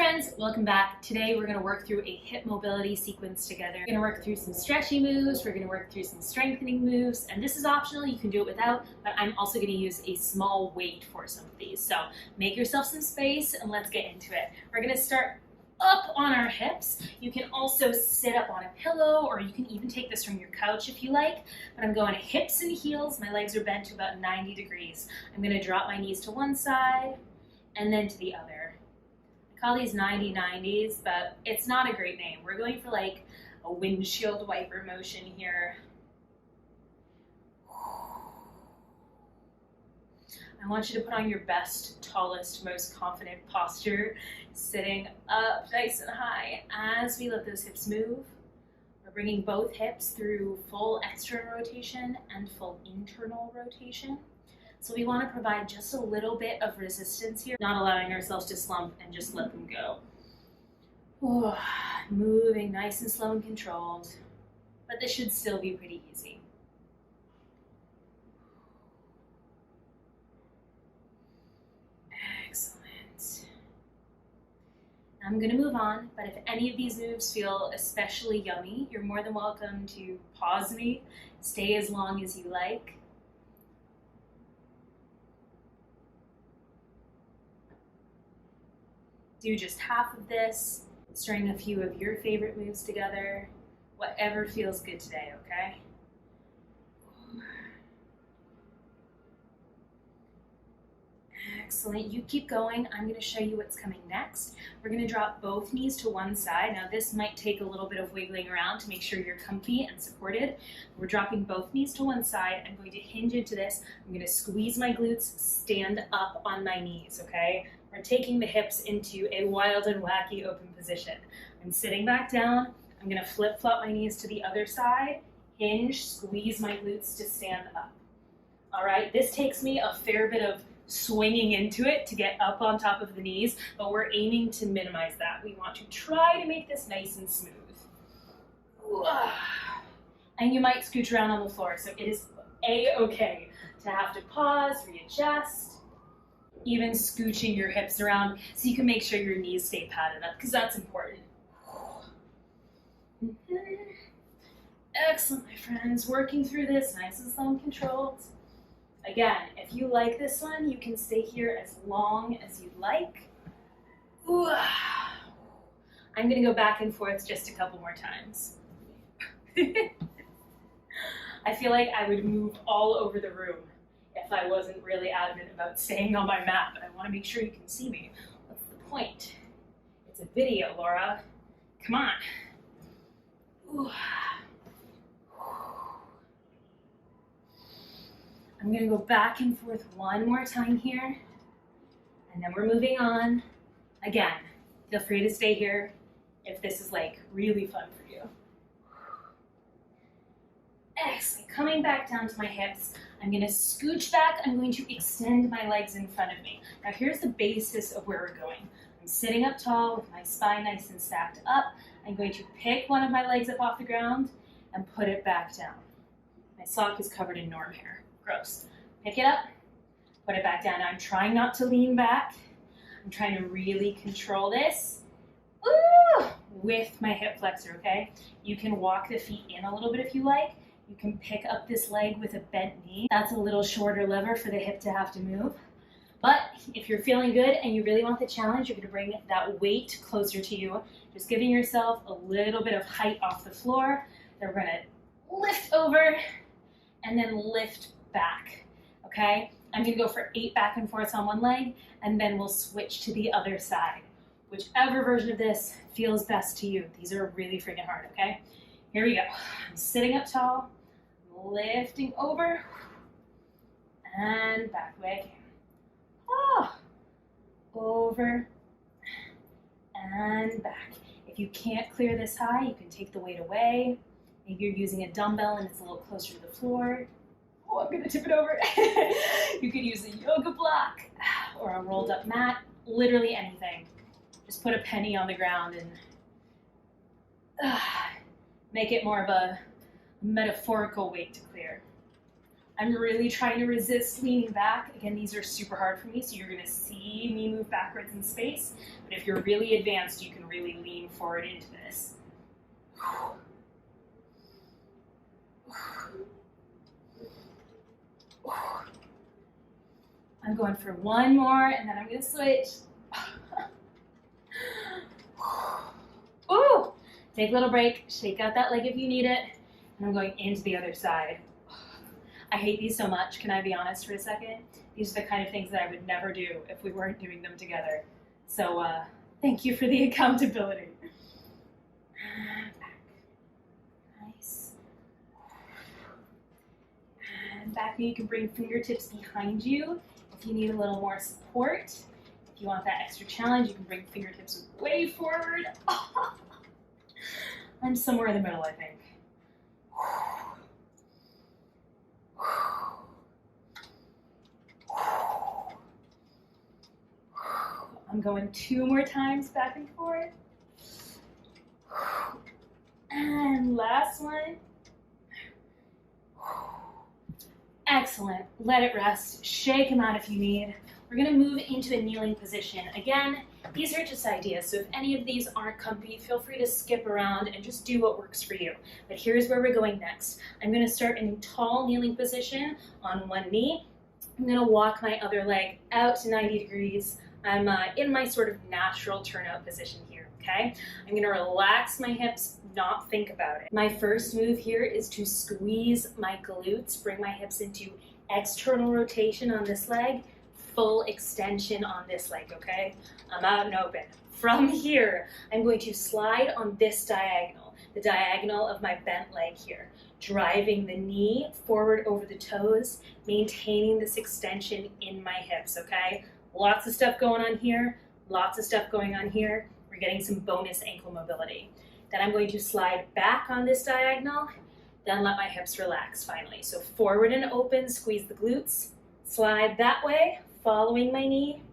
friends, welcome back. Today we're going to work through a hip mobility sequence together. We're going to work through some stretchy moves, we're going to work through some strengthening moves, and this is optional, you can do it without, but I'm also going to use a small weight for some of these. So make yourself some space and let's get into it. We're going to start up on our hips. You can also sit up on a pillow, or you can even take this from your couch if you like, but I'm going hips and heels. My legs are bent to about 90 degrees. I'm going to drop my knees to one side and then to the other. Call these 90-90s, but it's not a great name. We're going for like a windshield wiper motion here. I want you to put on your best, tallest, most confident posture, sitting up nice and high as we let those hips move. We're bringing both hips through full external rotation and full internal rotation. So we want to provide just a little bit of resistance here, not allowing ourselves to slump and just let them go. Ooh, moving nice and slow and controlled, but this should still be pretty easy. Excellent. I'm going to move on, but if any of these moves feel especially yummy, you're more than welcome to pause me, stay as long as you like. Do just half of this, string a few of your favorite moves together, whatever feels good today, okay? Excellent, you keep going. I'm going to show you what's coming next. We're going to drop both knees to one side. Now this might take a little bit of wiggling around to make sure you're comfy and supported. We're dropping both knees to one side. I'm going to hinge into this. I'm going to squeeze my glutes, stand up on my knees, okay? We're taking the hips into a wild and wacky open position. I'm sitting back down. I'm going to flip-flop my knees to the other side, hinge, squeeze my glutes to stand up. All right, this takes me a fair bit of swinging into it to get up on top of the knees, but we're aiming to minimize that. We want to try to make this nice and smooth. And you might scooch around on the floor, so it is a-okay to have to pause, readjust, even scooching your hips around so you can make sure your knees stay padded up, because that's important. Excellent, my friends. Working through this nice and slow and controlled. Again, if you like this one, you can stay here as long as you'd like. I'm going to go back and forth just a couple more times. I feel like I would move all over the room if I wasn't really adamant about staying on my mat, but I want to make sure you can see me. What's the point? It's a video, Laura. Come on. I'm going to go back and forth one more time here, and then we're moving on. Again, feel free to stay here if this is like really fun for you. Excellent. Coming back down to my hips, I'm going to scooch back. I'm going to extend my legs in front of me. Now here's the basis of where we're going. I'm sitting up tall with my spine nice and stacked up. I'm going to pick one of my legs up off the ground and put it back down. My sock is covered in norm hair. Gross. Pick it up, put it back down. Now I'm trying not to lean back. I'm trying to really control this with my hip flexor, okay? You can walk the feet in a little bit if you like. You can pick up this leg with a bent knee. That's a little shorter lever for the hip to have to move. But if you're feeling good and you really want the challenge, you're going to bring that weight closer to you. Just giving yourself a little bit of height off the floor. Then we're going to lift over and then lift back, okay? I'm going to go for 8 back and forths on one leg, and then we'll switch to the other side. Whichever version of this feels best to you. These are really freaking hard, okay? Here we go. I'm sitting up tall, lifting over, and back the way I can. Over, and back. If you can't clear this high, you can take the weight away. Maybe you're using a dumbbell and it's a little closer to the floor. Oh, I'm gonna tip it over. You could use a yoga block or a rolled up mat, literally anything. Just put a penny on the ground and make it more of a metaphorical weight to clear. I'm really trying to resist leaning back. Again, these are super hard for me, so you're gonna see me move backwards in space. But if you're really advanced, you can really lean forward into this. I'm going for one more, and then I'm gonna switch. Ooh! Take a little break, shake out that leg if you need it, and I'm going into the other side. I hate these so much, can I be honest for a second? These are the kind of things that I would never do if we weren't doing them together. So thank you for the accountability. Back. Nice. And back, you can bring fingertips behind you if you need a little more support. If you want that extra challenge, you can bring fingertips way forward. I'm somewhere in the middle, I think. I'm going 2 more times back and forth. And last one. Excellent. Let it rest. Shake them out if you need. We're going to move into a kneeling position. Again, these are just ideas, so if any of these aren't comfy, feel free to skip around and just do what works for you. But here's where we're going next. I'm going to start in a tall kneeling position on one knee. I'm going to walk my other leg out to 90 degrees. I'm in my sort of natural turnout position here, okay? I'm going to relax my hips, not think about it. My first move here is to squeeze my glutes, bring my hips into external rotation on this leg, full extension on this leg, okay? I'm out and open. From here, I'm going to slide on this diagonal, the diagonal of my bent leg here, driving the knee forward over the toes, maintaining this extension in my hips, okay? Lots of stuff going on here, lots of stuff going on here. We're getting some bonus ankle mobility. Then I'm going to slide back on this diagonal, then let my hips relax finally. So forward and open, squeeze the glutes, slide that way, following my knee,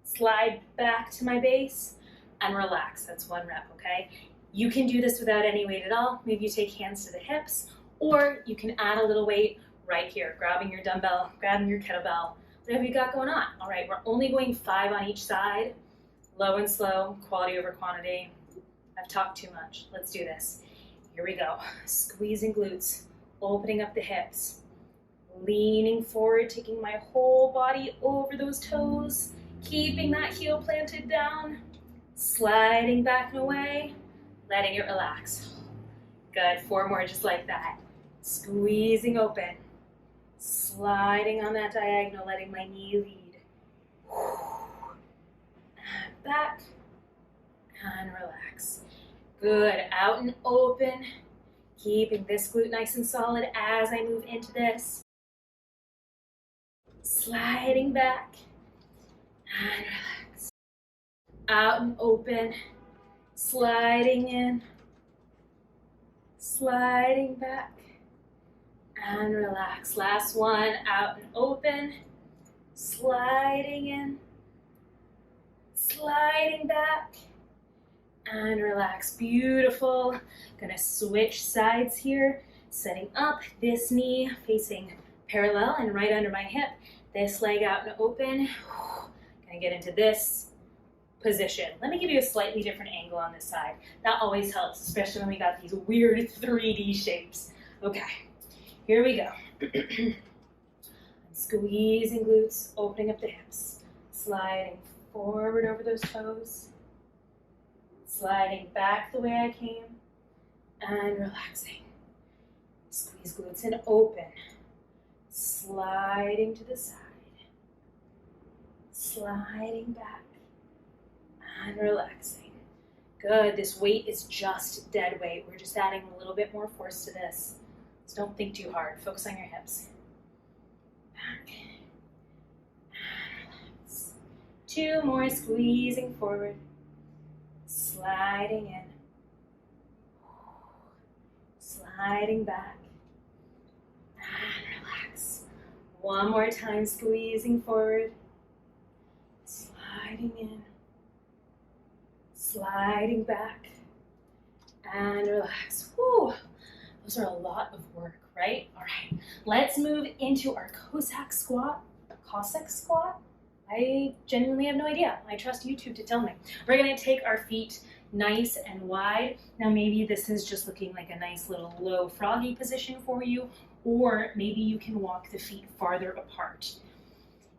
slide back to my base, and relax. That's 1 rep, okay? You can do this without any weight at all. Maybe you take hands to the hips, or you can add a little weight right here, grabbing your dumbbell, grabbing your kettlebell, whatever you got going on. All right, we're only going 5 on each side, low and slow, quality over quantity. I've talked too much. Let's do this. Here we go. Squeezing glutes, opening up the hips, leaning forward, taking my whole body over those toes, keeping that heel planted down, sliding back and away, letting it relax. Good, 4 more just like that. Squeezing open, sliding on that diagonal, letting my knee lead. And back, and relax. Good, out and open, keeping this glute nice and solid as I move into this. Sliding back, and relax. Out and open, sliding in, sliding back, and relax. Last one, out and open, sliding in, sliding back, and relax. Beautiful. Gonna switch sides here, setting up this knee facing parallel and right under my hip, this leg out and open. Gonna get into this position. Let me give you a slightly different angle on this side. That always helps, especially when we got these weird 3D shapes. Okay, here we go. I'm squeezing glutes, opening up the hips, sliding forward over those toes, sliding back the way I came, and relaxing. Squeeze glutes and open, sliding to the side, sliding back, and relaxing. Good, this weight is just dead weight. We're just adding a little bit more force to this. So don't think too hard, focus on your hips. Back, and relax. 2 more, squeezing forward, sliding in, sliding back, and relax. 1 more time, squeezing forward, sliding in, sliding back, and relax. Whew. Those are a lot of work, right? All right, let's move into our Cossack squat. Cossack squat? I genuinely have no idea. I trust YouTube to tell me. We're gonna take our feet nice and wide. Now maybe this is just looking like a nice little low froggy position for you, or maybe you can walk the feet farther apart.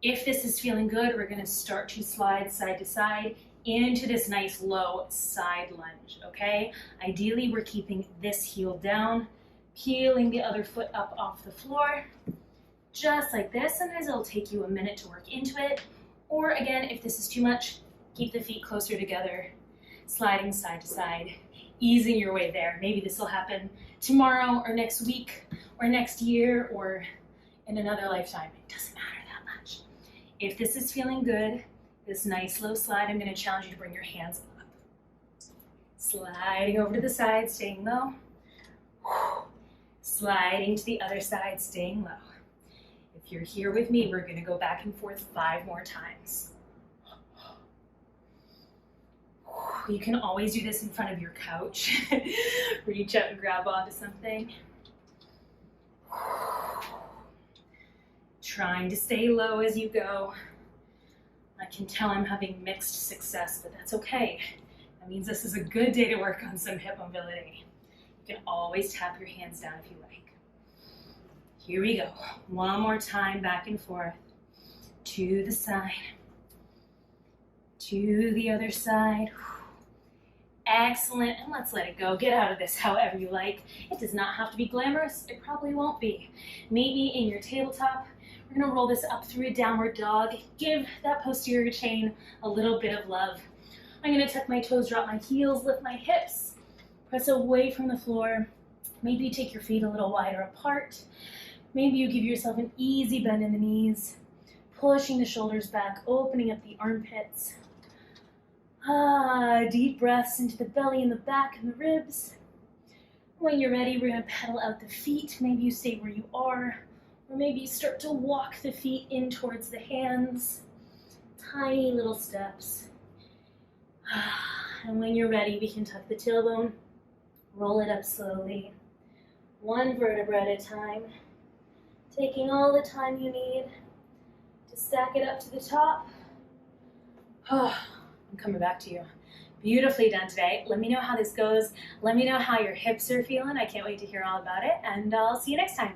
If this is feeling good, we're gonna start to slide side to side into this nice low side lunge, okay? Ideally, we're keeping this heel down, peeling the other foot up off the floor, just like this. Sometimes it'll take you a minute to work into it, or again, if this is too much, keep the feet closer together, sliding side to side, easing your way there. Maybe this will happen tomorrow or next week or next year or in another lifetime. It doesn't matter that much. If this is feeling good, this nice low slide, I'm going to challenge you to bring your hands up. Sliding over to the side, staying low. Sliding to the other side, staying low. If you're here with me, we're going to go back and forth 5 more times. You can always do this in front of your couch. Reach out and grab onto something. Trying to stay low as you go. I can tell I'm having mixed success, but that's okay. That means this is a good day to work on some hip mobility. You can always tap your hands down if you like. Here we go. One more time, back and forth. To the side. To the other side. Excellent, and let's let it go. Get out of this however you like. It does not have to be glamorous. It probably won't be. Maybe in your tabletop, we're gonna roll this up through a downward dog. Give that posterior chain a little bit of love. I'm gonna tuck my toes, drop my heels, lift my hips, press away from the floor. Maybe you take your feet a little wider apart. Maybe you give yourself an easy bend in the knees, pushing the shoulders back, opening up the armpits. Deep breaths into the belly and the back and the ribs. When you're ready, we're gonna pedal out the feet. Maybe you stay where you are, or maybe you start to walk the feet in towards the hands. Tiny little steps. And when you're ready, we can tuck the tailbone, roll it up slowly, one vertebra at a time, taking all the time you need to stack it up to the top. I'm coming back to you. Beautifully done today. Let me know how this goes. Let me know how your hips are feeling. I can't wait to hear all about it, and I'll see you next time.